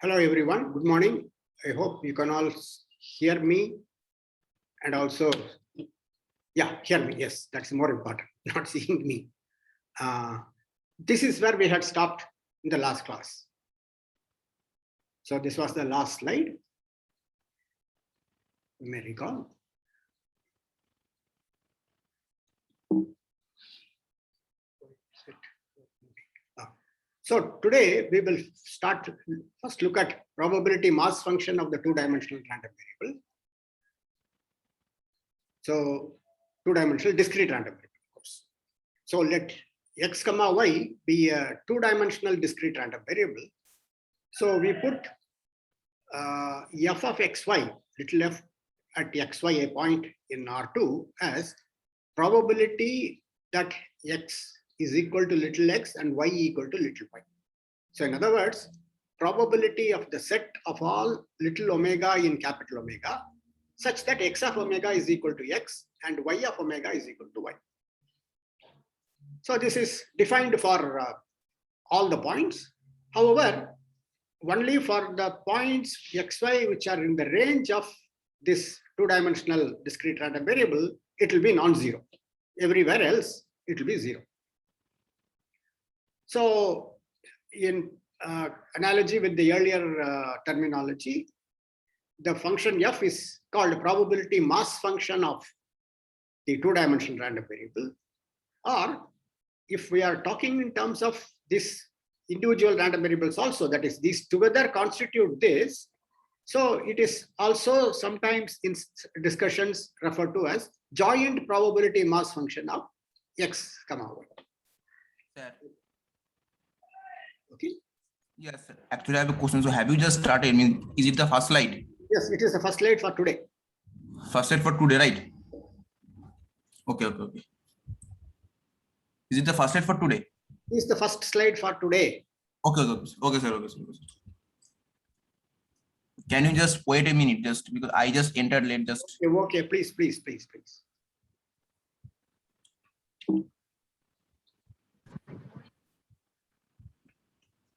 Hello everyone, good morning. I hope you can all hear me and also, hear me. Yes, that's more important, not seeing me. This is where we had stopped in the last class. So this was the last slide. You may recall. So today we will first look at probability mass function of the two-dimensional random variable. So two-dimensional discrete random variable, of course. So let x comma y be a two-dimensional discrete random variable. So we put f of xy, little f at xy, a point in R2, as probability that x is equal to little x and y equal to little y. So in other words, probability of the set of all little omega in capital Omega such that x of omega is equal to x and y of omega is equal to y. So this is defined for all the points. However, only for the points xy which are in the range of this two-dimensional discrete random variable, it will be non-zero. Everywhere else, it will be zero. So in analogy with the earlier terminology, the function f is called probability mass function of the two-dimensional random variable. Or if we are talking in terms of this individual random variables also, that is, these together constitute this. So it is also sometimes in discussions referred to as joint probability mass function of x comma y. Sir. Okay. Yes, sir. Actually, I have a question. So, have you just started? I mean, is it the first slide? Yes, it is the first slide for today. First slide for today, right? Okay. Is it the first slide for today? Is the first slide for today. Okay, sir. Can you just wait a minute, just because I just entered late, just. Okay, please.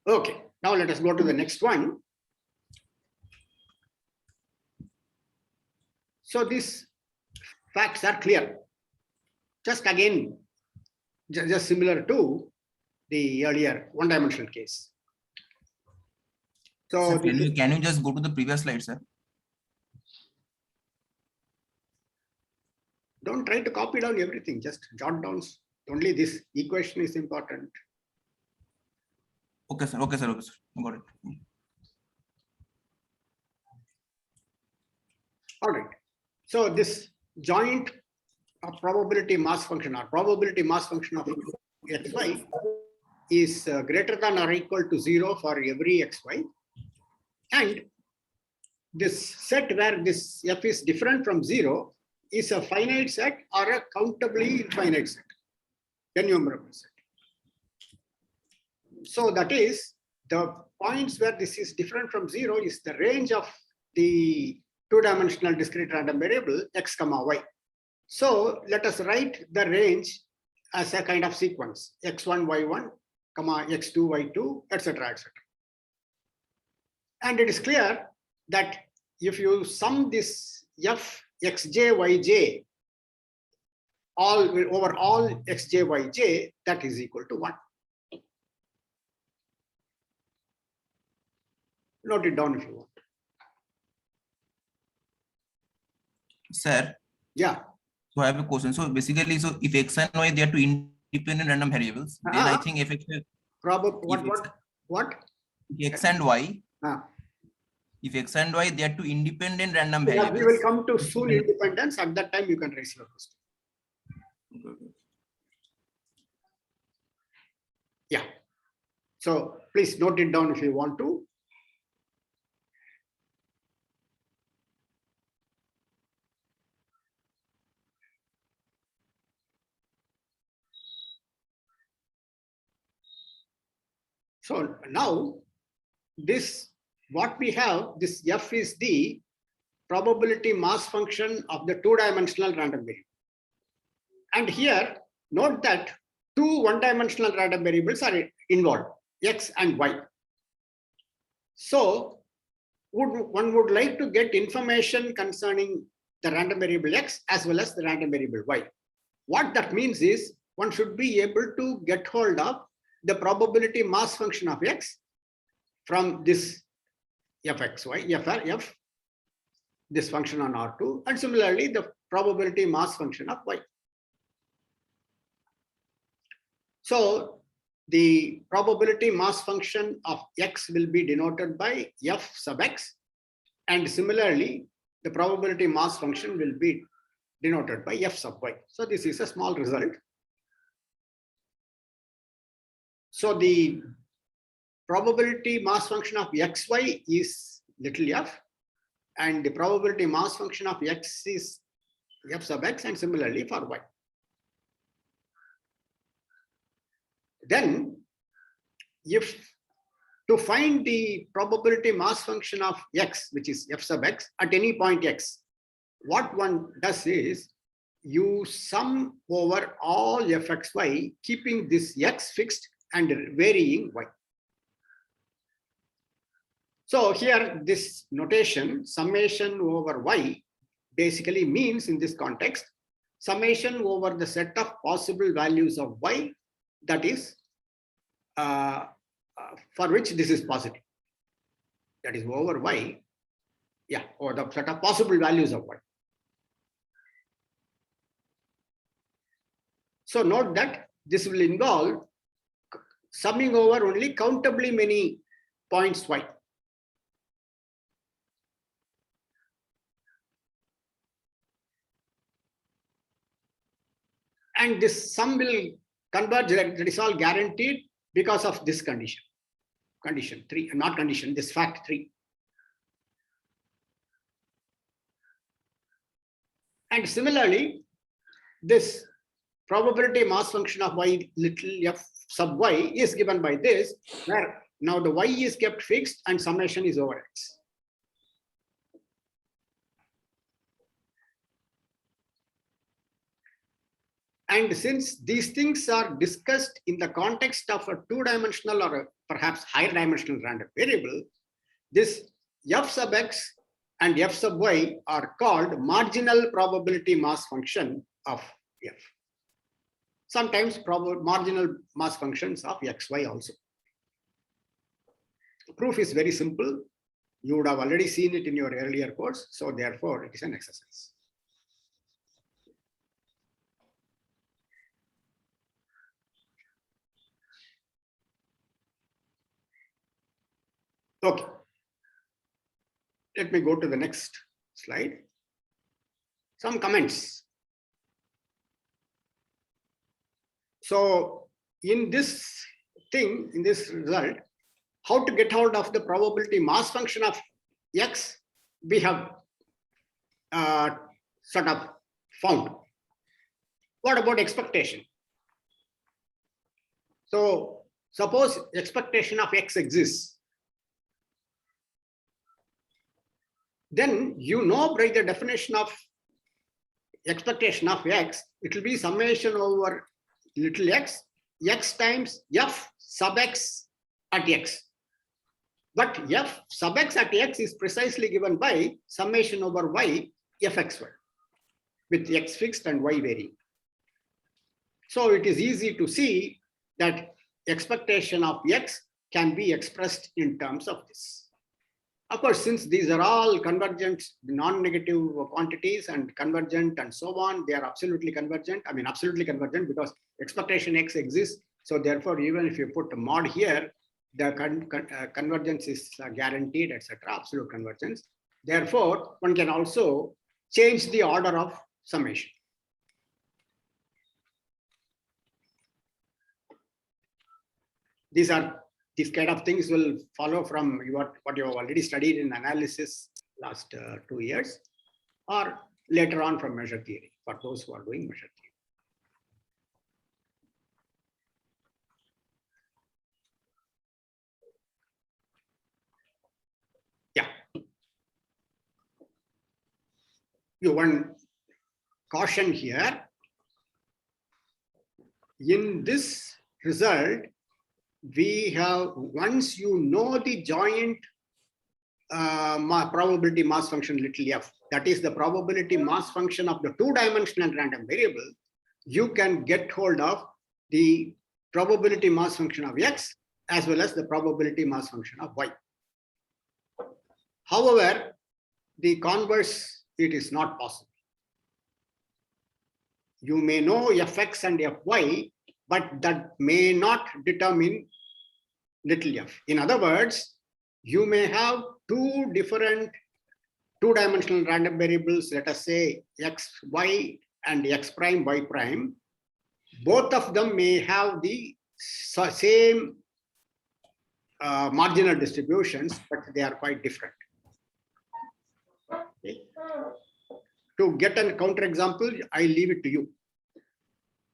Okay, now let us go to the next one. So these facts are clear. Just again, just similar to the earlier one-dimensional case. So sir, can you just go to the previous slide, sir? Don't try to copy down everything, just jot down only this equation is important. Okay, sir. Got it. All right. So this joint probability mass function or probability mass function of xy is greater than or equal to 0 for every xy. And this set where this f is different from 0 is a finite set or a countably infinite set, enumerable set. So that is, the points where this is different from 0 is the range of the two-dimensional discrete random variable x comma y. So let us write the range as a kind of sequence, x1, y1, comma x2, y2, etc., etc. And it is clear that if you sum this f xj, yj over all xj, yj, that is equal to 1. Note it down if you want. Sir. Yeah. So I have a question. So basically, so if x and y, they are two independent random variables, then I think if x what? X and y. If x and y, they are two independent random variables. We will come to soon independence. At that time, you can raise your question. Okay. Yeah. So please note it down if you want to. So now this, what we have, this f is the probability mass function of the two-dimensional random variable. And here, note that two one-dimensional random variables are involved, x and y. So one would like to get information concerning the random variable X as well as the random variable Y. What that means is one should be able to get hold of the probability mass function of X from this fxy, f, this function on R2, and similarly the probability mass function of Y. So the probability mass function of X will be denoted by f sub X, and similarly the probability mass function will be denoted by f sub Y. So this is a small result. So the probability mass function of xy is little f, and the probability mass function of X is f sub X, and similarly for Y. Then if to find the probability mass function of X, which is f sub X at any point X, what one does is you sum over all fxy, keeping this X fixed and varying Y. So here this notation summation over Y basically means in this context summation over the set of possible values of Y, that is for which this is positive, that is over Y, or the set of possible values of Y. So note that this will involve summing over only countably many points Y. And this sum will converge, that is all guaranteed because of this condition. Condition 3, not condition, this fact 3. And similarly, this probability mass function of Y little f sub Y is given by this, where now the Y is kept fixed and summation is over X. And since these things are discussed in the context of a two-dimensional or a perhaps higher dimensional random variable, this f sub X and f sub Y are called marginal probability mass function of F. Sometimes marginal mass functions of xy also. The proof is very simple. You would have already seen it in your earlier course, so therefore it is an exercise. Okay. Let me go to the next slide. Some comments. So in this thing, in this result, how to get hold of the probability mass function of X, we have sort of found. What about expectation? So suppose expectation of X exists. Then you know by the definition of expectation of X, it will be summation over little x, X times f sub X at X. But f sub X at X is precisely given by summation over Y fxy, with X fixed and Y varying. So it is easy to see that expectation of X can be expressed in terms of this. Of course, since these are all convergent, non-negative quantities and convergent and so on, they are absolutely convergent. I mean, absolutely convergent because expectation X exists. So therefore, even if you put a mod here, the convergence is guaranteed, etc., absolute convergence. Therefore, one can also change the order of summation. These kind of things will follow from what you have already studied in analysis last 2 years, or later on from measure theory for those who are doing measure theory. Yeah. One caution here. In this result, we have, once you know the joint probability mass function little f, that is the probability mass function of the two-dimensional random variable, you can get hold of the probability mass function of x as well as the probability mass function of y. However, the converse, it is not possible. You may know fx and fy, but that may not determine little f. In other words, you may have two different two-dimensional random variables, let us say x, y and x prime, y prime. Both of them may have the same marginal distributions, but they are quite different. Okay. To get a counterexample, I leave it to you.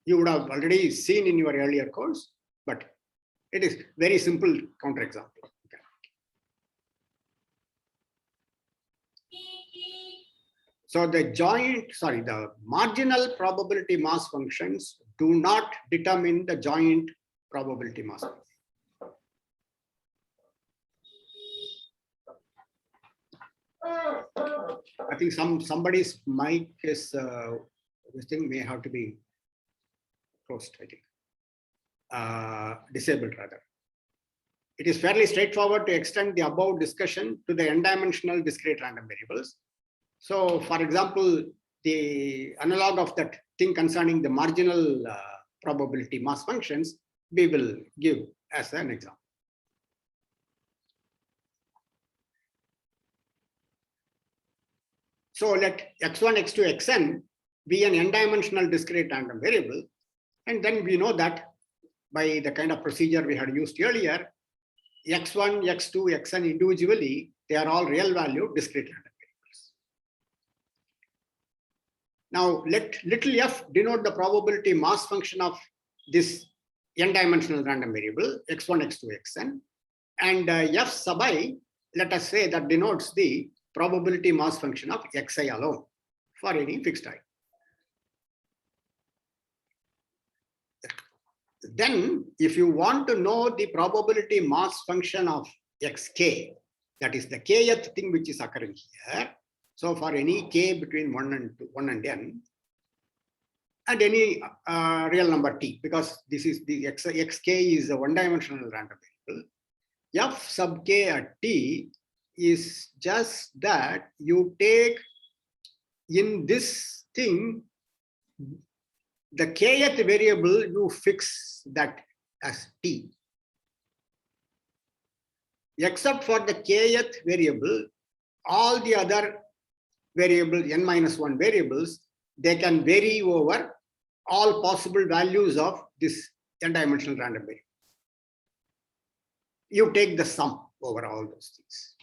You would have already seen in your earlier course, but it is very simple counterexample. Okay. So the marginal probability mass functions do not determine the joint probability mass function. I think somebody's mic is this thing may have to be closed, I think. Disabled rather. It is fairly straightforward to extend the above discussion to the n-dimensional discrete random variables. So, for example, the analog of that thing concerning the marginal probability mass functions, we will give as an example. So let x1, x2, xn be an n-dimensional discrete random variable. And then we know that by the kind of procedure we had used earlier, x1, x2, xn individually, they are all real valued discrete random variables. Now let little f denote the probability mass function of this n-dimensional random variable, x1, x2, xn. And f sub I, let us say that denotes the probability mass function of xi alone for any fixed I. Then, if you want to know the probability mass function of xk, that is the kth thing which is occurring here. So, for any k between 1 and n, and any real number t, because this is the xk is a one-dimensional random variable. F sub k at t is just that you take in this thing the kth variable, you fix that as t. Except for the kth variable, all the other variables, n-1 variables, they can vary over all possible values of this n-dimensional random variable. You take the sum over all those things.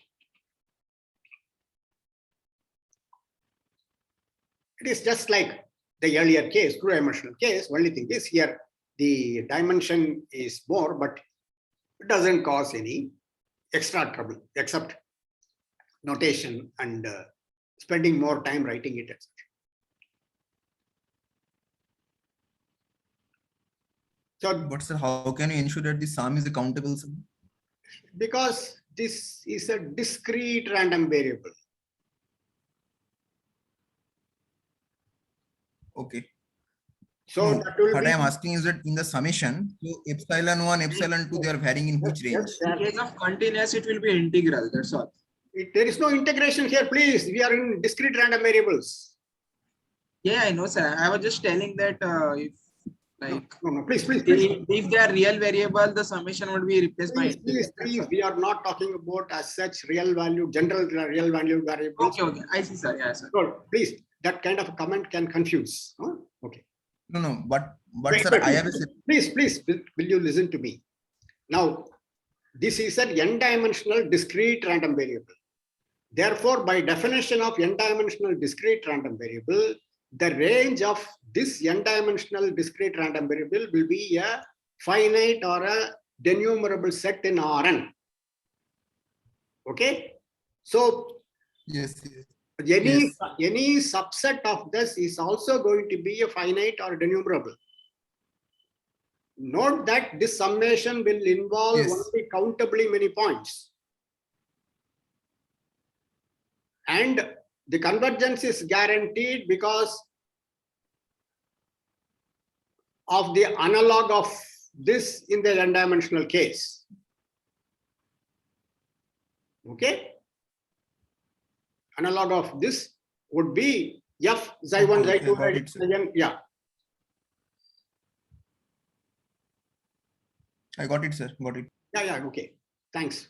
It is just like the earlier case, two-dimensional case. Only thing is here the dimension is more, but it doesn't cause any extra trouble except notation and spending more time writing it, etc. So, but sir, how can you ensure that the sum is a countable sum? Because this is a discrete random variable. Okay. So no, that will what be, I am asking is that in the summation, so epsilon 1, epsilon 2, they are varying in which range? In case of continuous, it will be integral. That's all. There is no integration here, please. We are in discrete random variables. Yeah, I know, sir. I was just telling that if like no, please. If they are real variable, the summation would be replaced by integral. Please. We are not talking about as such real value, general real value variables. Okay. I see, sir. Yeah, sir. So please, that kind of a comment can confuse. Huh? Okay. No, but sir, I have a... Please, will you listen to me? Now, this is an n-dimensional discrete random variable. Therefore, by definition of n-dimensional discrete random variable, the range of this n-dimensional discrete random variable will be a finite or a denumerable set in Rn. Okay? So, yes. Any subset of this is also going to be a finite or denumerable. Note that this summation will involve only countably many points. And the convergence is guaranteed because of the analog of this in the n-dimensional case. Okay? Analog of this would be F xi1, xi2, xi, yeah. I got it, sir. Got it. Yeah, okay. Thanks.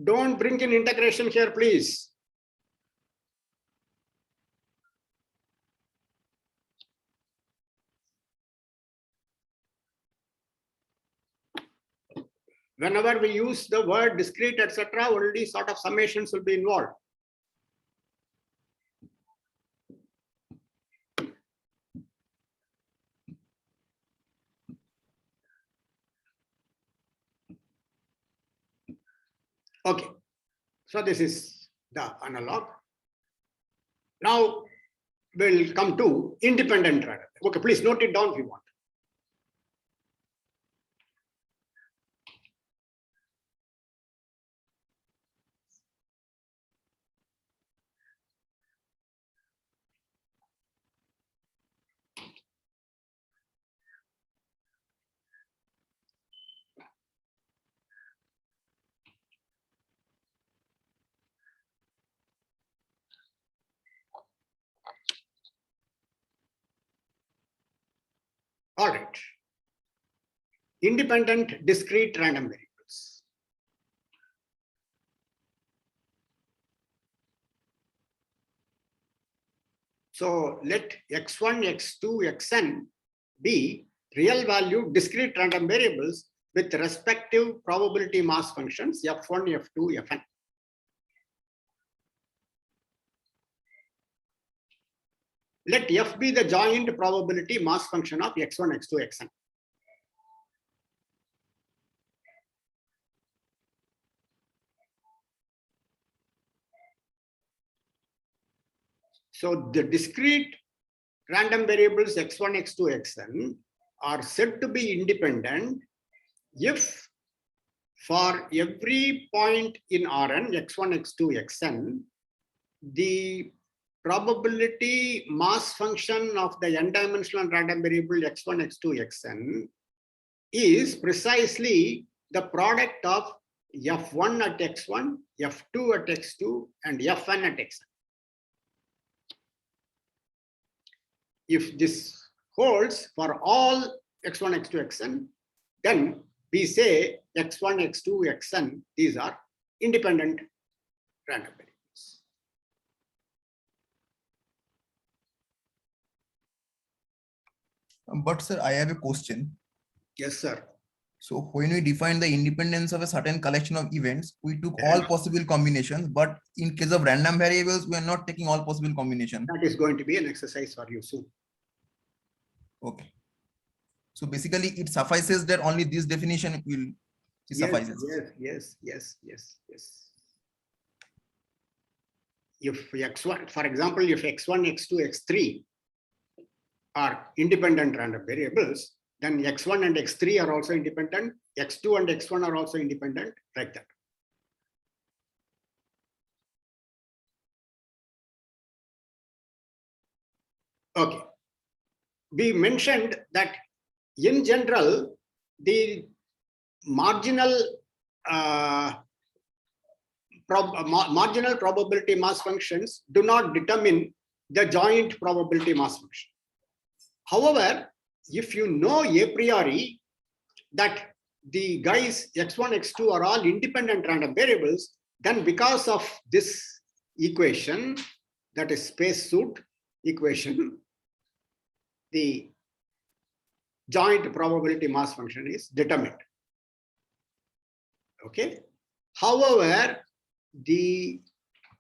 Don't bring in integration here, please. Whenever we use the word discrete, etc., already sort of summations will be involved. Okay, so this is the analog. Now we'll come to independent random. Okay, please note it down if you want. All right. Independent discrete random variables. So let x1, x2, xn be real value discrete random variables with respective probability mass functions f1, f2, fn. Let f be the joint probability mass function of x1, x2, xn. So the discrete random variables x1, x2, xn are said to be independent if for every point in Rn, x1, x2, xn, the probability mass function of the n-dimensional random variable x1, x2, xn is precisely the product of f1 at x1, f2 at x2, and fn at xn. If this holds for all x1, x2, xn, then we say x1, x2, xn, these are independent random variables. But sir, I have a question. Yes, sir. So when we define the independence of a certain collection of events, we took all possible combinations, but in case of random variables, we are not taking all possible combinations. That is going to be an exercise for you soon. Okay. So basically it suffices that only this definition will suffices. Yes. If x1, for example, if x1, x2, x3 are independent random variables, then x1 and x3 are also independent, x2 and x1 are also independent, like that. Okay. We mentioned that in general, the marginal probability mass functions do not determine the joint probability mass function. However, if you know a priori that the guys x1, x2 are all independent random variables, then because of this equation, that is spacesuit equation, the joint probability mass function is determined. Okay. However, the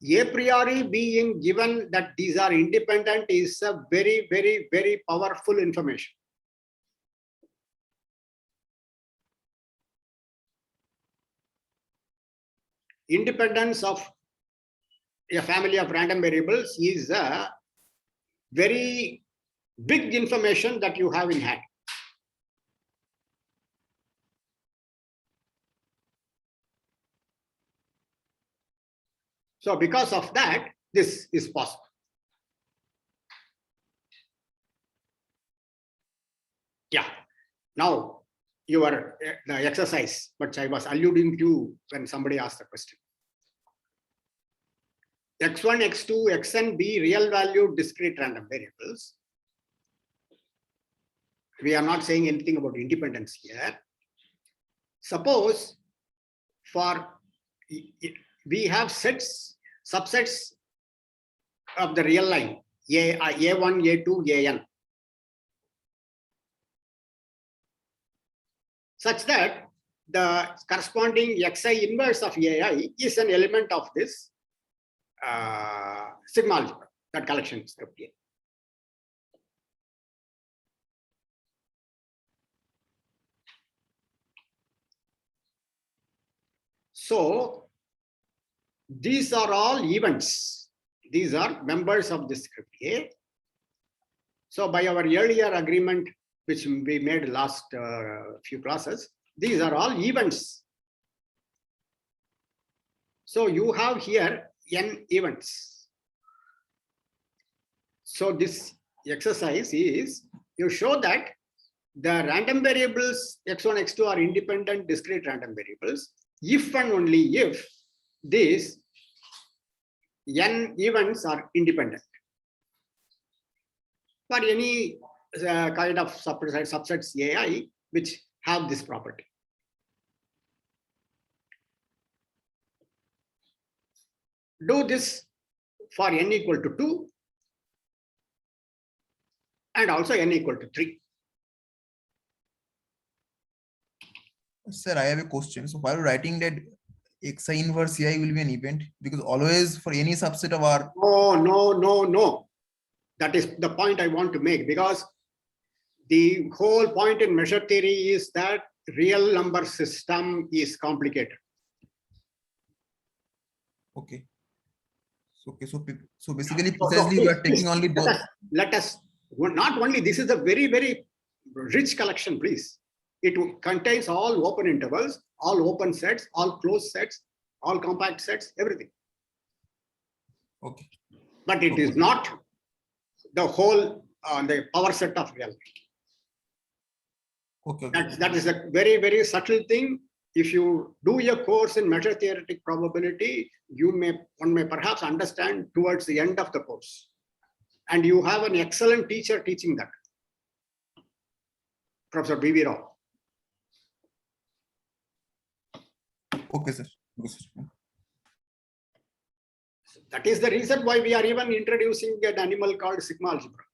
a priori being given that these are independent is a very, very, very powerful information. Independence of a family of random variables is a very big information that you have in hand. So because of that, this is possible. Yeah. Now, the exercise, which I was alluding to when somebody asked the question. X1, X2, Xn be real valued discrete random variables. We are not saying anything about independence here. Suppose we have subsets of the real line, A1, A2, An, such that the corresponding Xi inverse of Ai is an element of this sigma algebra, that collection is okay. So these are all events. These are members of this script A. So by our earlier agreement, which we made last few classes, these are all events. So you have here n events. So this exercise is, you show that the random variables x1, x2 are independent discrete random variables if and only if these n events are independent. For any kind of subsets Ai which have this property. Do this for n equal to 2 and also n equal to 3. Sir, I have a question. So while writing that Xi inverse Ai will be an event, because always for any subset of R. No. That is the point I want to make, because the whole point in measure theory is that real number system is complicated. Okay. So basically, precisely we are taking only those. Let us not only, this is a very, very rich collection, please. It contains all open intervals, all open sets, all closed sets, all compact sets, everything. Okay. But it is not the whole the power set of reality. Okay. That is a very, very subtle thing. If you do a course in measure theoretic probability, one may perhaps understand towards the end of the course. And you have an excellent teacher teaching that, Professor B.V. Rao. Okay, sir. Okay, sir. That is the reason why we are even introducing an animal called sigma algebra.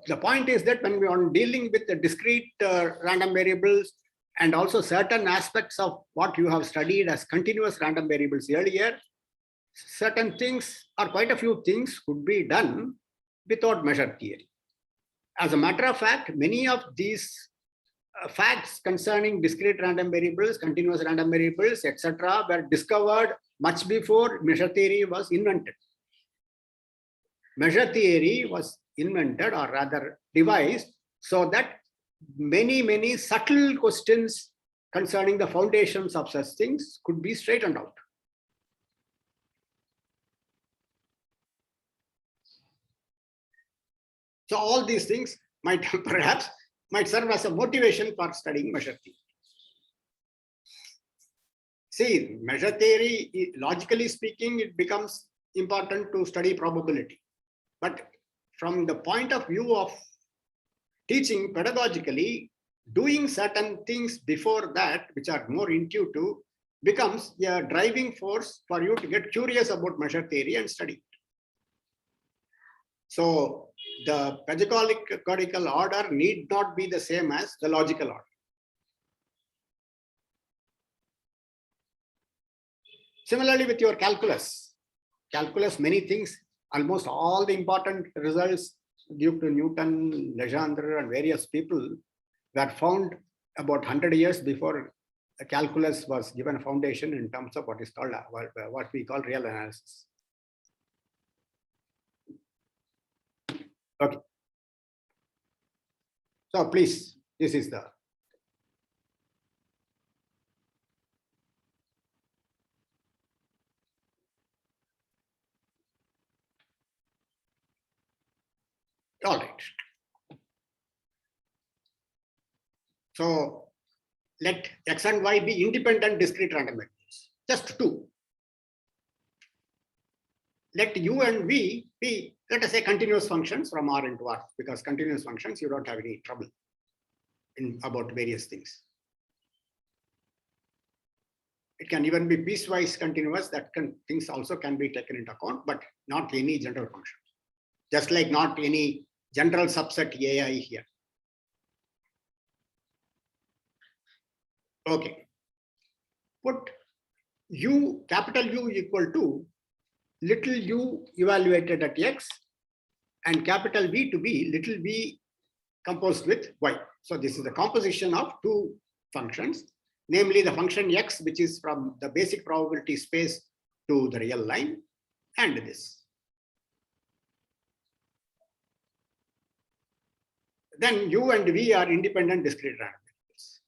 The point is that when we are dealing with the discrete random variables and also certain aspects of what you have studied as continuous random variables earlier, certain things or quite a few things could be done without measure theory. As a matter of fact, many of these facts concerning discrete random variables, continuous random variables, etc., were discovered much before measure theory was invented. Measure theory was invented, or rather devised, so that many subtle questions concerning the foundations of such things could be straightened out. So all these things might perhaps serve as a motivation for studying measure theory. See, measure theory, logically speaking, it becomes important to study probability. But from the point of view of teaching pedagogically, doing certain things before that, which are more intuitive, becomes a driving force for you to get curious about measure theory and study it. So the pedagogical order need not be the same as the logical order. Similarly with your calculus, many things, almost all the important results due to Newton, Legendre, and various people were found about 100 years before the calculus was given a foundation in terms of what is called, what we call real analysis. Okay. So please, this is the. All right. So let X and Y be independent discrete random variables, just two. Let U and V be, let us say, continuous functions from R into R, because continuous functions, you don't have any trouble about various things. It can even be piecewise continuous, things also can be taken into account, but not any general function. Just like not any general subset AI here. Okay. Put U, capital U equal to little u evaluated at X and capital V to be little v composed with Y. So this is the composition of two functions, namely the function X, which is from the basic probability space to the real line, and this. Then U and V are independent discrete random variables.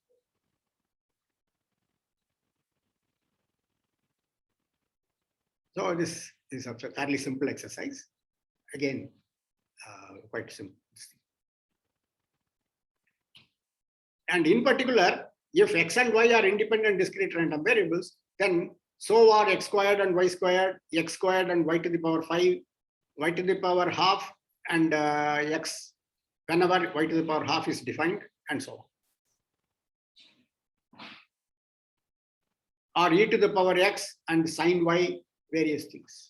So this is a fairly simple exercise. Again, quite simple. And in particular, if X and Y are independent discrete random variables, then so are X squared and Y squared, X squared and Y to the power 5, Y to the power half, and X whenever Y to the power half is defined, and so on. Or E to the power X and sine Y, various things.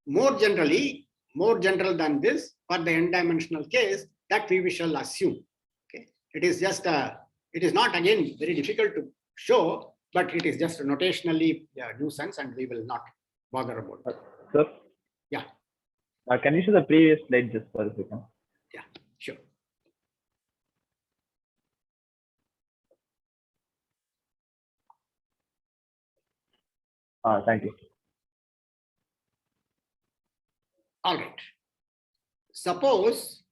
More general than this, for the n-dimensional case, that we shall assume. Okay, it is just it is not again very difficult to show, but it is just notationally nuisance, and we will not bother about it. Sir? Yeah. Can you show the previous slide just for a second? Yeah, sure. Thank you. All right. Suppose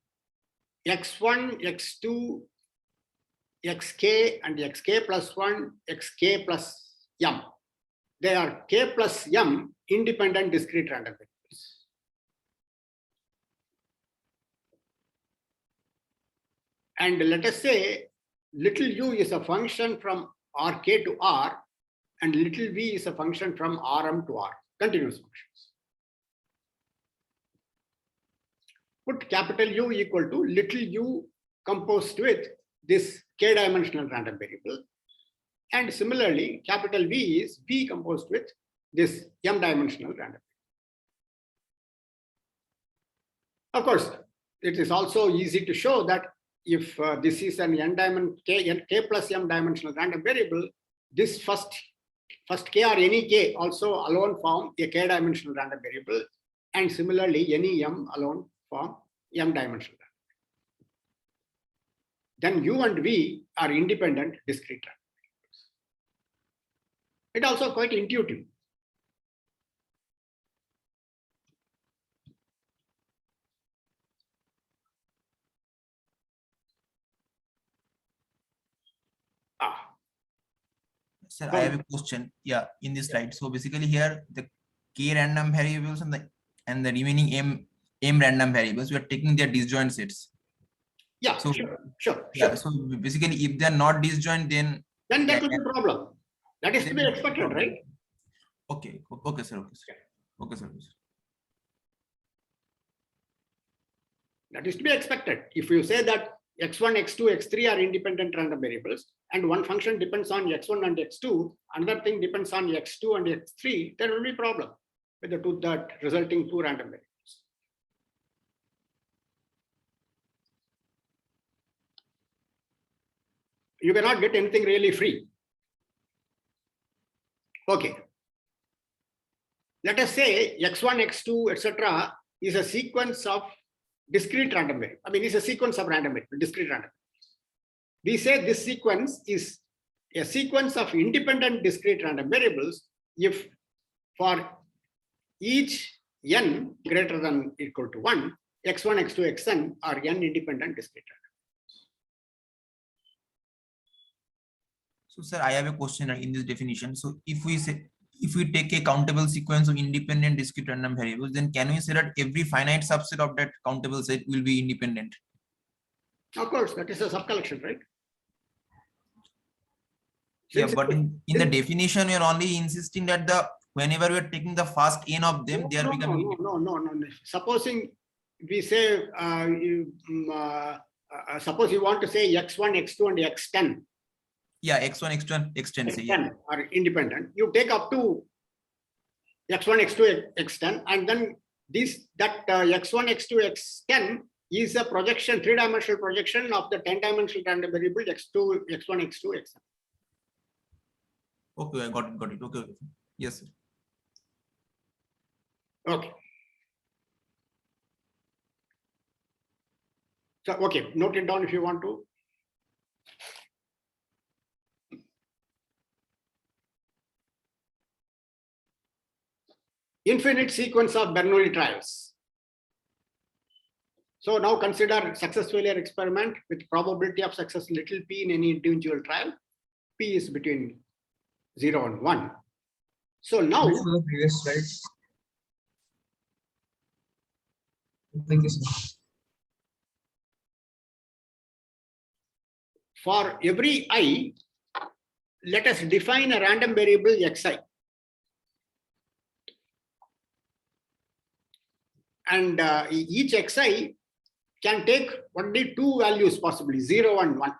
x1, x2, xk, and xk plus 1, xk plus m. They are k plus m independent discrete random variables. And let us say little u is a function from rk to r, and little v is a function from rm to r, continuous functions. Put capital U equal to little u composed with this k-dimensional random variable. And similarly, capital V is V composed with this m-dimensional random variable. Of course, it is also easy to show that if this is an k plus m dimensional random variable, this first k or any k also alone form a k-dimensional random variable. And similarly, any m alone form m-dimensional. Then U and V are independent discrete random variables. It also quite intuitive. Sir, I have a question. Yeah, in this slide. So basically here the k random variables and the remaining m random variables, we are taking their disjoint sets. Yeah, so, sure. Yeah, so basically if they are not disjoint, then that will be a problem. That is to be expected, right? Okay, okay, sir. Okay, sir. That is to be expected. If you say that x1, x2, x3 are independent random variables, and one function depends on x1 and x2, another thing depends on x2 and x3, there will be a problem with that resulting two random variables. You cannot get anything really free. Okay. Let us say x1, x2, etc. is a sequence of discrete random variable. I mean, it's a sequence of random variable, discrete random. We say this sequence is a sequence of independent discrete random variables if for each n greater than or equal to 1, x1, x2, xn are n independent discrete random. So, sir, I have a question in this definition. So, if we take a countable sequence of independent discrete random variables, then can we say that every finite subset of that countable set will be independent? Of course, that is a subcollection, right? Yeah, but in the definition, you're only insisting that whenever we're taking the first n of them, they are becoming. No. Supposing we say, suppose you want to say x1, x2, and x10. Yeah, x1, x2, x10 say, yeah, are independent. You take up to x1, x2, x10, and then that x1, x2, x10 is a projection, 3-dimensional projection of the 10-dimensional random variable x1, x2, xn. Okay, I got it. Okay. Yes, sir. Okay. So, okay, note it down if you want to. Infinite sequence of Bernoulli trials. So now consider success failure experiment with probability of success little p in any individual trial. P is between 0 and 1. So now the previous slide. Thank you, sir. For every I, let us define a random variable xi. And each xi can take only two values possibly, 0 and 1.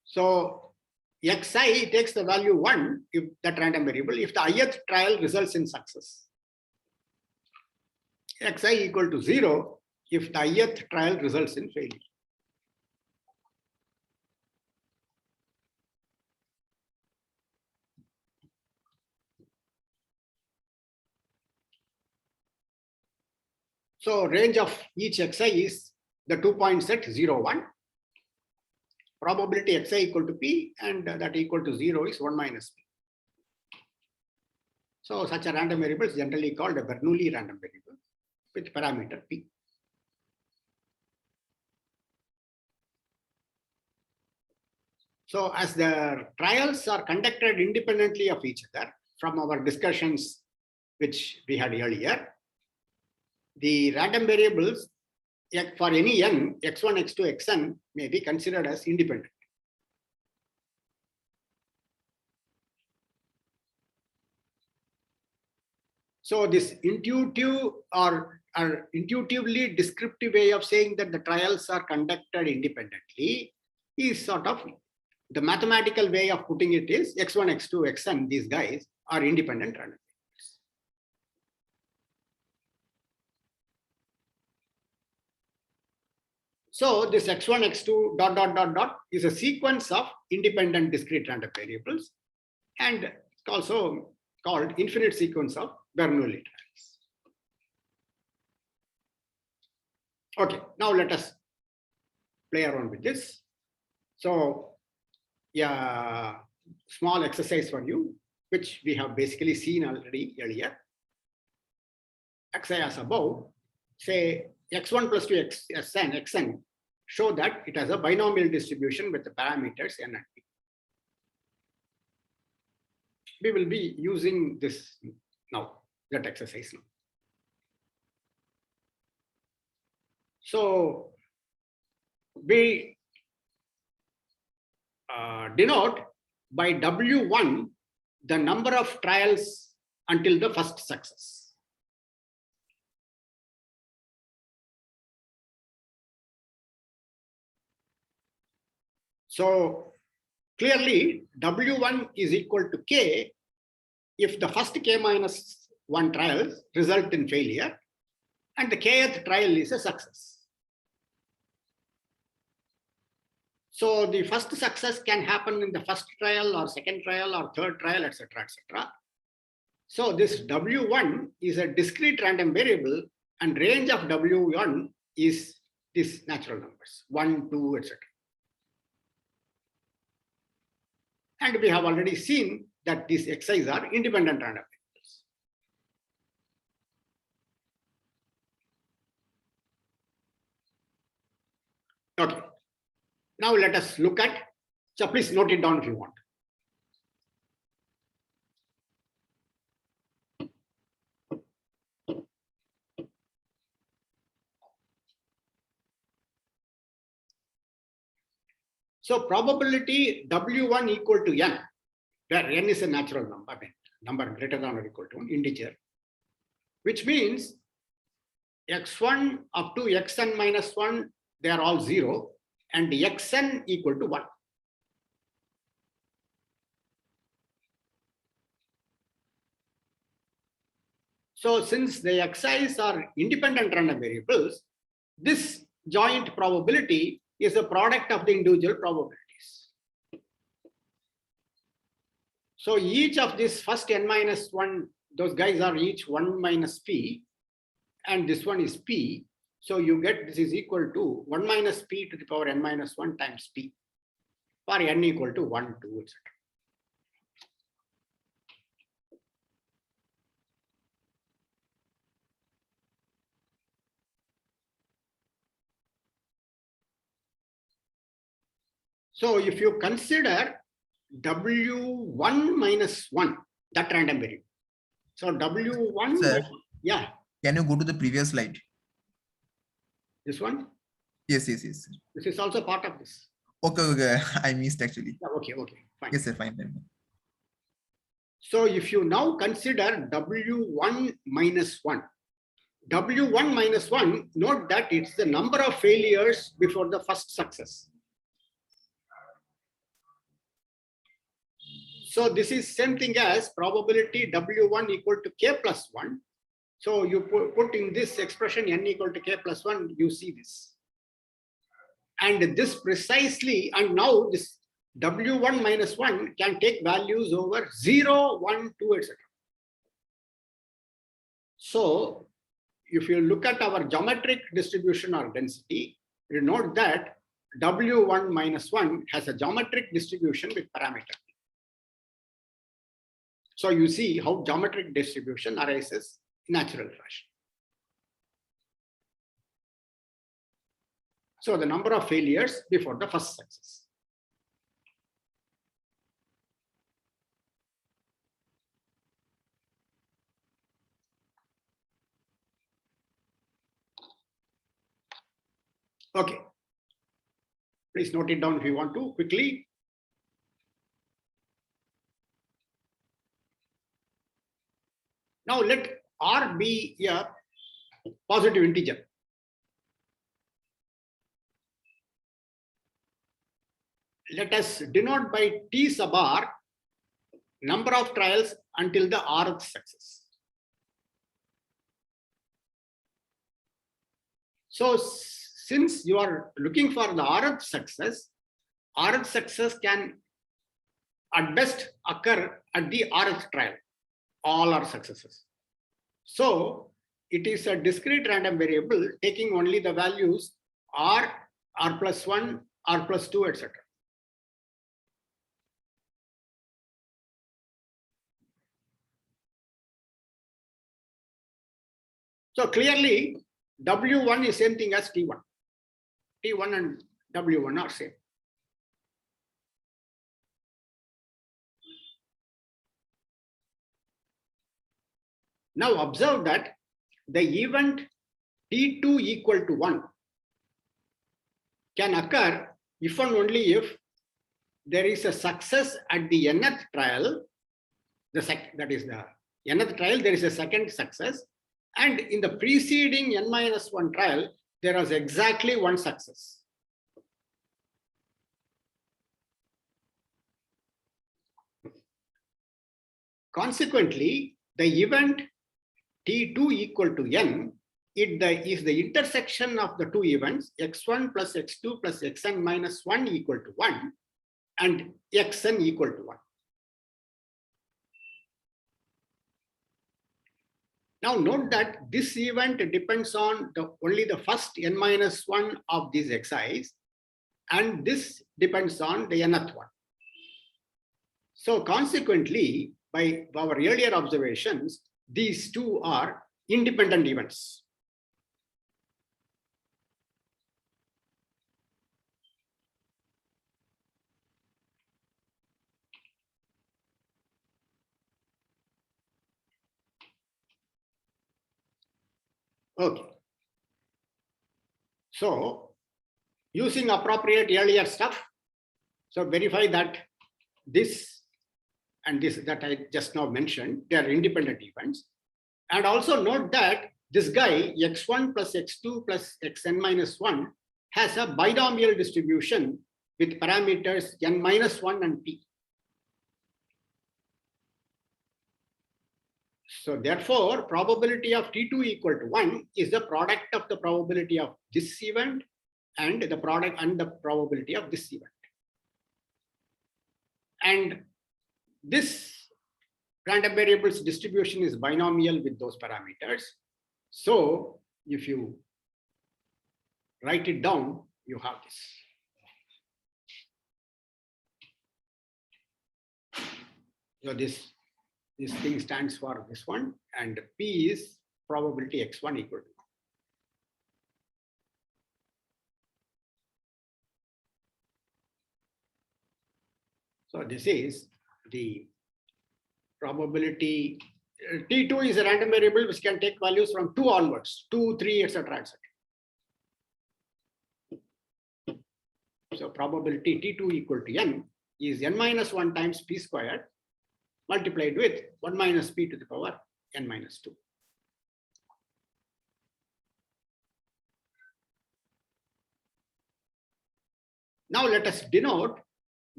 So xi takes the value 1 if that random variable if the ith trial results in success. Xi equal to 0 if the ith trial results in failure. So range of each xi is the 2-point set 0, 1. Probability xi equal to p, and that equal to 0 is 1 minus p. So such a random variable is generally called a Bernoulli random variable with parameter p. So as the trials are conducted independently of each other from our discussions which we had earlier, the random variables for any n, x1, x2, xn may be considered as independent. So this intuitive or intuitively descriptive way of saying that the trials are conducted independently is sort of the mathematical way of putting it is x1, x2, xn, these guys are independent random. So this x1, x2, ... is a sequence of independent discrete random variables, and also called infinite sequence of Bernoulli trials. Okay, now let us play around with this. So, yeah, small exercise for you, which we have basically seen already earlier. Xi as above, say x1 plus 2 xn show that it has a binomial distribution with the parameters n and p. We will be using this now, that exercise now. So we denote by W1 the number of trials until the first success. So clearly W1 is equal to K if the first K minus 1 trials result in failure and the kth trial is a success. So the first success can happen in the first trial or second trial or third trial, etc., etc. So this W1 is a discrete random variable And range of W1 is these natural numbers, 1, 2, etc. And we have already seen that these Xi's are independent random variables. Okay. Now let us look at, so please note it down if you want. So probability W1 equal to n, where n is a natural number, I mean, number greater than or equal to an integer, which means x1 up to xn minus 1, they are all 0, and xn equal to 1. So since the Xi's are independent random variables, this joint probability is a product of the individual probabilities. So each of this first n minus 1, those guys are each 1 minus p, and this one is p. So you get this is equal to 1 minus p to the power n minus 1 times p for n equal to 1, 2, etc. So if you consider W1 minus 1, that random variable. So W1, Sir, yeah. Can you go to the previous slide? This one? Yes, yes, yes. This is also part of this. Okay, okay. I missed actually. Yeah, okay, fine. Yes, sir, fine. Fine. So if you now consider W1 minus 1, W1 minus 1, note that it's the number of failures before the first success. So this is same thing as probability W1 equal to K plus 1. So you put in this expression n equal to K plus 1, you see this. And this precisely, and now this W1 minus 1 can take values over 0, 1, 2, etc. So if you look at our geometric distribution or density, you note that W1 minus 1 has a geometric distribution with parameter. So you see how geometric distribution arises in natural fashion. So the number of failures before the first success. Okay. Please note it down if you want to quickly. Now let R be a positive integer. Let us denote by T sub R number of trials until the Rth success. So since you are looking for the Rth success can at best occur at the Rth trial. All are successes. So it is a discrete random variable taking only the values R, R plus 1, R plus 2, etc. So clearly W1 is same thing as T1. T1 and W1 are same. Now observe that the event T2 equal to 1 can occur if and only if there is a success at the nth trial, that is the nth trial, there is a second success, and in the preceding n-1 trial, there was exactly one success. Consequently, the event T2 equal to n is the intersection of the two events x1 plus x2 plus xn minus 1 equal to 1 and xn equal to 1. Now note that this event depends on only the first n-1 of these xi's, and this depends on the nth one. So consequently, by our earlier observations, these two are independent events. Okay. So using appropriate earlier stuff, so verify that this and this that I just now mentioned, they are independent events. And also note that this guy x1 plus x2 plus xn-1 has a binomial distribution with parameters n-1 and p. So therefore, probability of T2 equal to 1 is the product of the probability of this event and the product and the probability of this event. And this random variables distribution is binomial with those parameters. So if you write it down, you have this. So this thing stands for this one, and P is probability x1 equal to 1. So this is the probability. T2 is a random variable which can take values from 2 onwards, 2, 3, etc., etc. So probability T2 equal to n is n-1 times p squared multiplied with 1 minus p to the power n-2. Now let us denote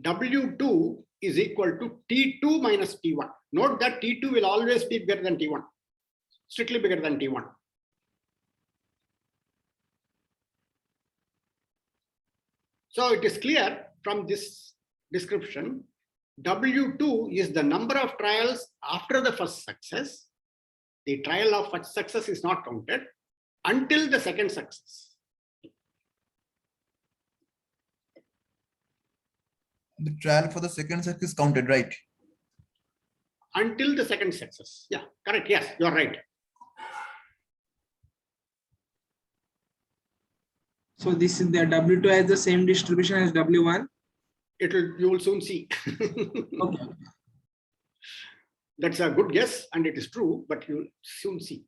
W2 is equal to T2 minus T1. Note that T2 will always be bigger than T1, strictly bigger than T1. So it is clear from this description, W2 is the number of trials after the first success. The trial of first success is not counted until the second success. The trial for the second success is counted, right? Until the second success. Yeah, correct. Yes, you're right. So this is the W2 has the same distribution as W1. You will soon see. Okay. That's a good guess, and it is true, but you'll soon see.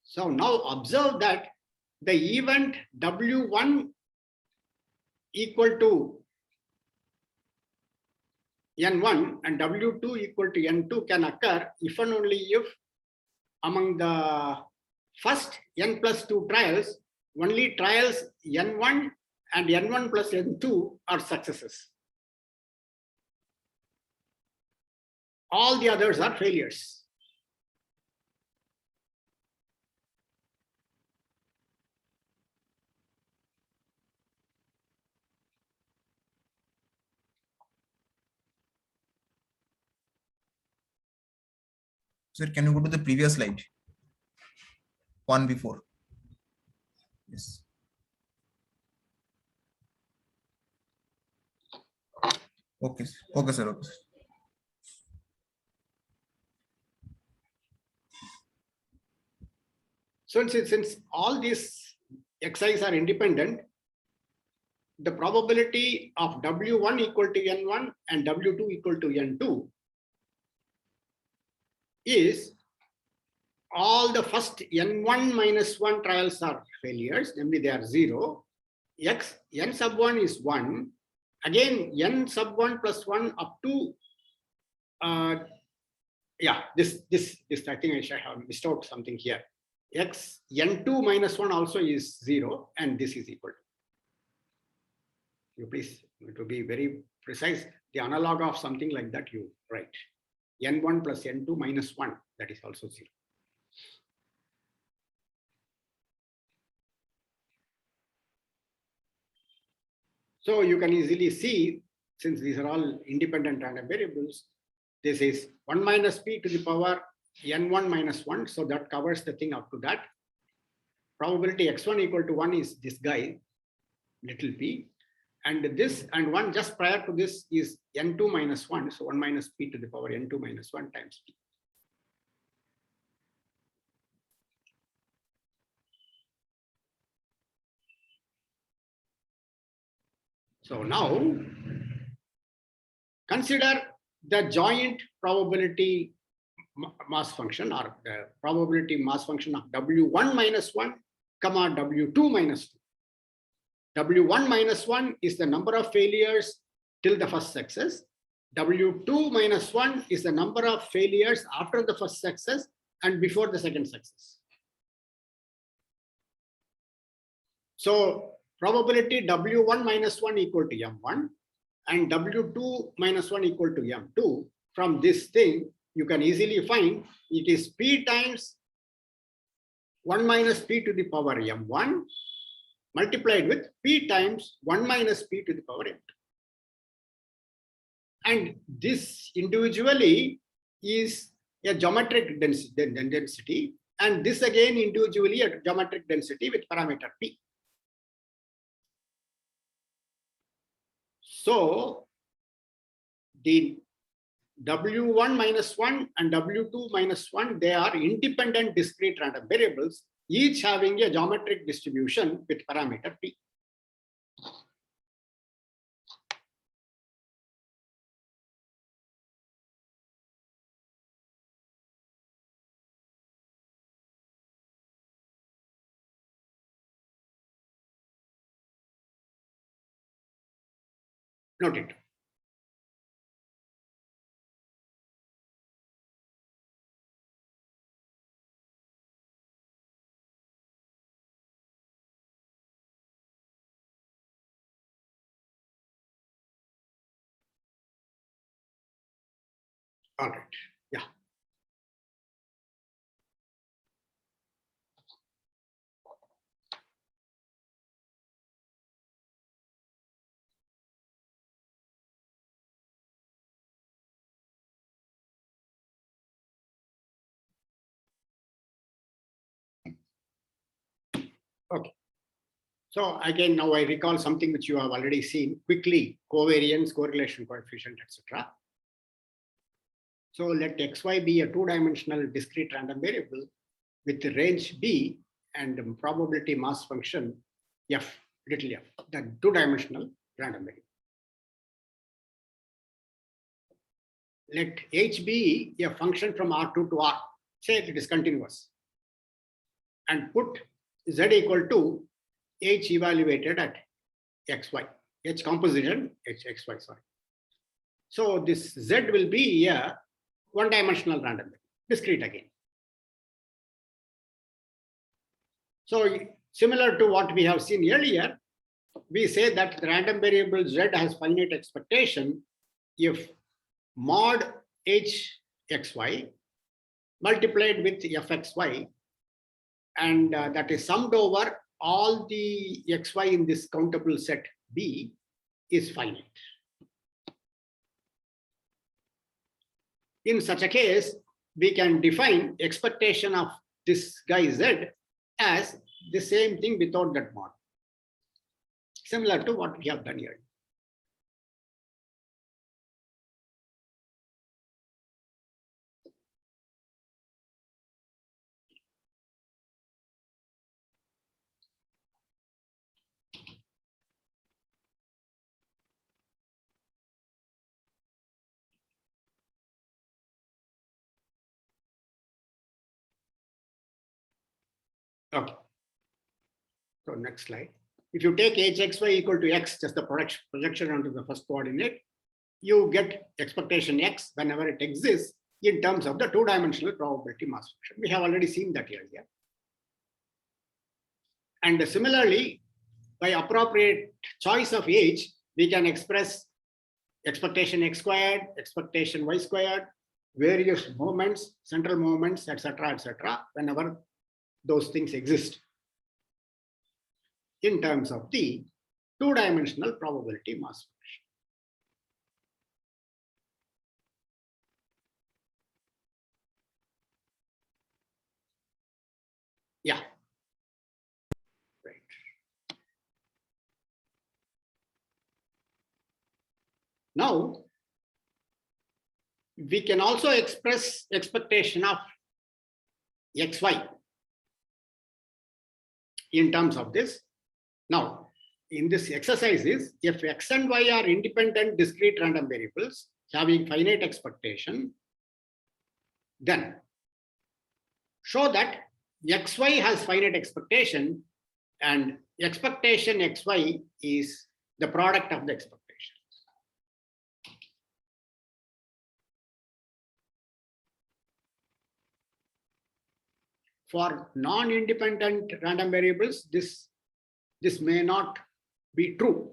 So now observe that the event W1 equal to N1 and W2 equal to N2 can occur if and only if among the first N plus 2 trials, only trials N1 and N1 plus N2 are successes. All the others are failures. Sir, can you go to the previous slide? One before. Yes. Okay. Okay, sir. Okay. So since all these xi's are independent, the probability of W1 equal to N1 and W2 equal to N2 is all the first N1 minus 1 trials are failures, namely they are 0. N sub 1 is 1. Again, N sub 1 plus 1 up to, this I think I should have missed out something here. N2 minus 1 also is 0, and this is equal to. You please, to be very precise, the analog of something like that you write. N1 plus N2 minus 1, that is also 0. So you can easily see, since these are all independent random variables, this is 1 minus p to the power n1 minus 1. So that covers the thing up to that. Probability x1 equal to 1 is this guy, little p. And this and 1 just prior to this is n2 minus 1. So 1 minus p to the power n2 minus 1 times p. So now consider the joint probability mass function, or the probability mass function of W1 minus 1, comma W2 minus 2. W1 minus 1 is the number of failures till the first success. W2 minus 1 is the number of failures after the first success and before the second success. So probability W1 minus 1 equal to M1 and W2 minus 1 equal to M2. From this thing, you can easily find it is P times 1 minus P to the power M1 multiplied with P times 1 minus P to the power M2. And this individually is a geometric density, and this again individually a geometric density with parameter P. So the W1 minus 1 and W2 minus 1, they are independent discrete random variables, each having a geometric distribution with parameter P. Note it. All right. Yeah. Okay. So again, now I recall something which you have already seen quickly: covariance, correlation coefficient, etc. So let xy be a two-dimensional discrete random variable with range b and probability mass function f, little f, the two-dimensional random variable. Let h be a function from R2 to R, say it is continuous, and put z equal to h evaluated at xy, h composition, xy, sorry. So this z will be a one-dimensional random variable, discrete again. So similar to what we have seen earlier, we say that the random variable z has finite expectation if mod hxy multiplied with fxy, and that is summed over all the xy in this countable set B is finite. In such a case, we can define expectation of this guy z as the same thing without that mod, similar to what we have done here. Okay. So next slide. If you take hxy equal to x, just the projection onto the first coordinate, you get expectation x whenever it exists in terms of the two-dimensional probability mass function. We have already seen that earlier. And similarly, by appropriate choice of h, we can express expectation x squared, expectation y squared, various moments, central moments, etc., whenever those things exist in terms of the two-dimensional probability mass function. Yeah. Right. Now, we can also express expectation of xy in terms of this. Now, in this exercise is, if x and y are independent discrete random variables having finite expectation, then show that xy has finite expectation and expectation xy is the product of the expectation. For non-independent random variables, this may not be true.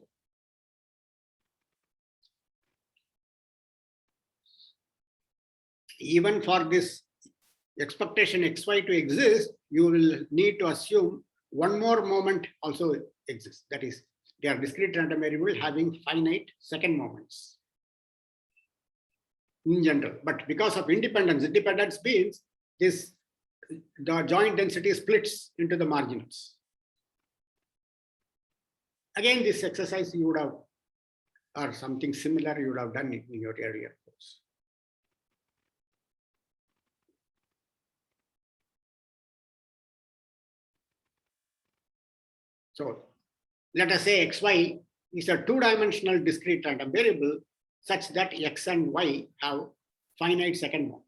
Even for this expectation xy to exist, you will need to assume one more moment also exists. That is, they are discrete random variable having finite second moments in general. But because of independence means the joint density splits into the marginals. Again, this exercise you would have, or something similar, you would have done it in your earlier course. So let us say xy is a two-dimensional discrete random variable such that x and y have finite second moments.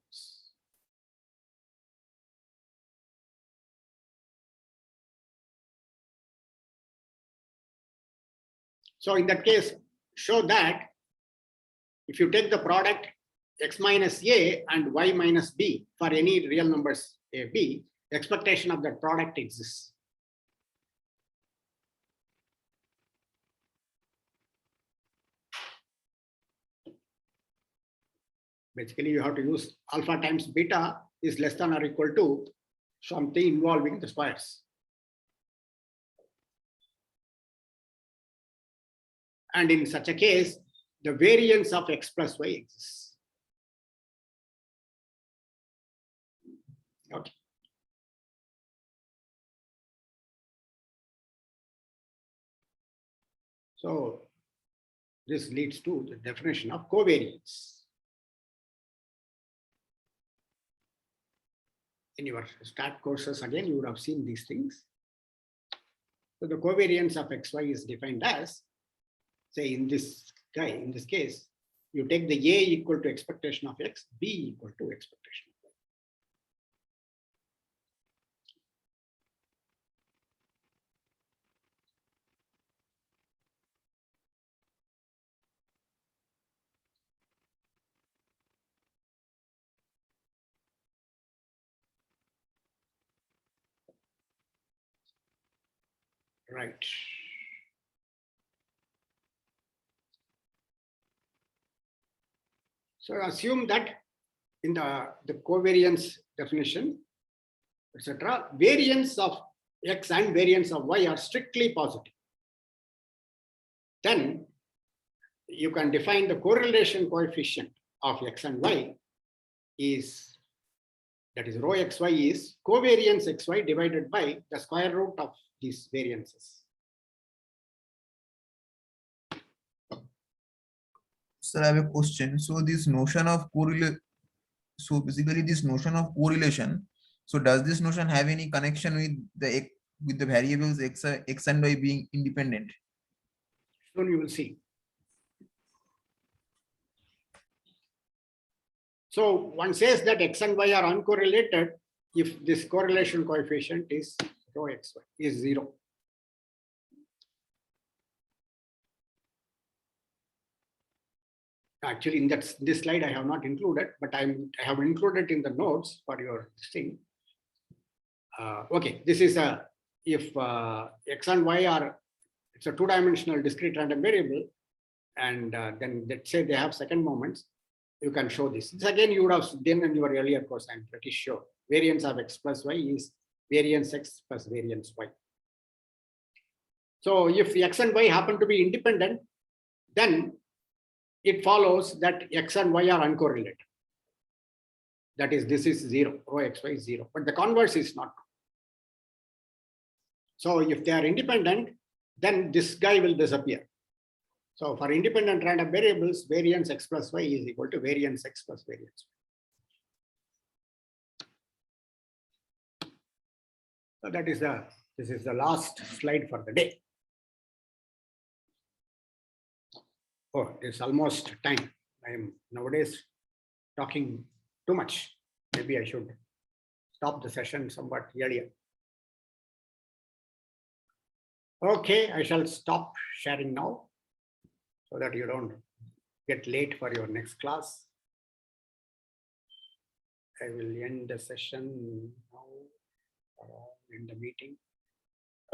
So in that case, show that if you take the product x minus a and y minus b for any real numbers a, b, expectation of that product exists. Basically, you have to use alpha times beta is less than or equal to something involving the squares. And in such a case, the variance of x plus y exists. Okay. So this leads to the definition of covariance. In your stat courses, again, you would have seen these things. So the covariance of xy is defined as, say in this case, you take the a equal to expectation of x, b equal to expectation of y. Right. So assume that in the covariance definition, etc., variance of x and variance of y are strictly positive. Then you can define the correlation coefficient of x and y is, that is rho xy is covariance xy divided by the square root of these variances. Sir, I have a question. So this notion of correlation, so basically this notion of correlation, so does this notion have any connection with the variables x and y being independent? Soon you will see. So one says that x and y are uncorrelated if this correlation coefficient is rho xy is 0. Actually, in this slide I have not included, but I have included in the notes for your thing. Okay, this is a, if x and y are, it's a two-dimensional discrete random variable, and then let's say they have second moments, you can show this. This again you would have done in your earlier course, I'm pretty sure. Variance of x plus y is variance x plus variance y. So if X and Y happen to be independent, then it follows that X and Y are uncorrelated. That is, this is 0, rho XY is 0, but the converse is not. So if they are independent, then this guy will disappear. So for independent random variables, variance X plus Y is equal to variance X plus variance Y. So that is this is the last slide for the day. Oh, it's almost time. I am nowadays talking too much. Maybe I should stop the session somewhat earlier. Okay, I shall stop sharing now so that you don't get late for your next class. I will end the session now, end the meeting.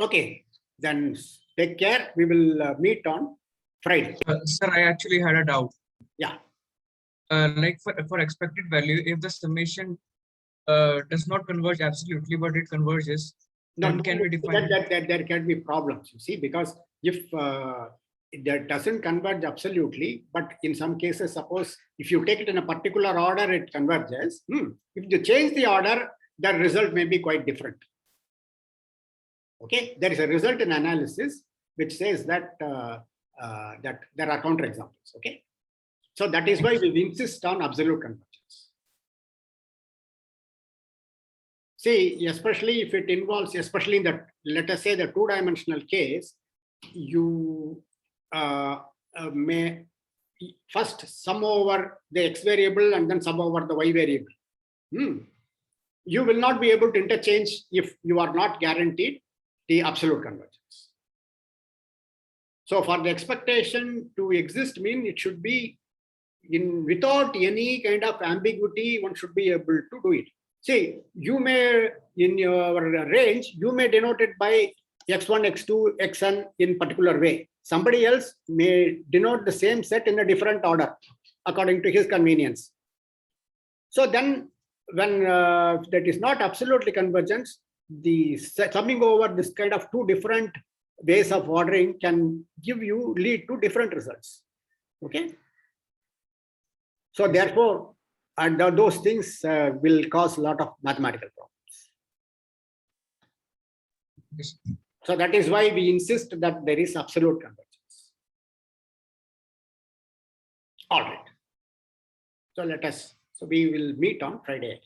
Okay, then take care. We will meet on Friday. Sir, I actually had a doubt. Yeah. Like for expected value, if the summation does not converge absolutely, but it converges, then can we define that there can be problems, you see, because if that doesn't converge absolutely, but in some cases, suppose if you take it in a particular order, it converges. If you change the order, the result may be quite different. Okay, there is a result in analysis which says that that there are counterexamples. Okay, so that is why we insist on absolute convergence. See, especially if it involves, especially in the, let us say, the two-dimensional case, you may first sum over the X variable and then sum over the Y variable. You will not be able to interchange if you are not guaranteed the absolute convergence. So for the expectation to exist, mean it should be without any kind of ambiguity, one should be able to do it. See, you may, in your range, you may denote it by x1, x2, xn in particular way. Somebody else may denote the same set in a different order according to his convenience. So then when that is not absolutely convergence, the summing over this kind of two different ways of ordering can lead to different results. Okay. So therefore, and those things will cause a lot of mathematical problems. Yes. So that is why we insist that there is absolute convergence. All right. So we will meet on Friday.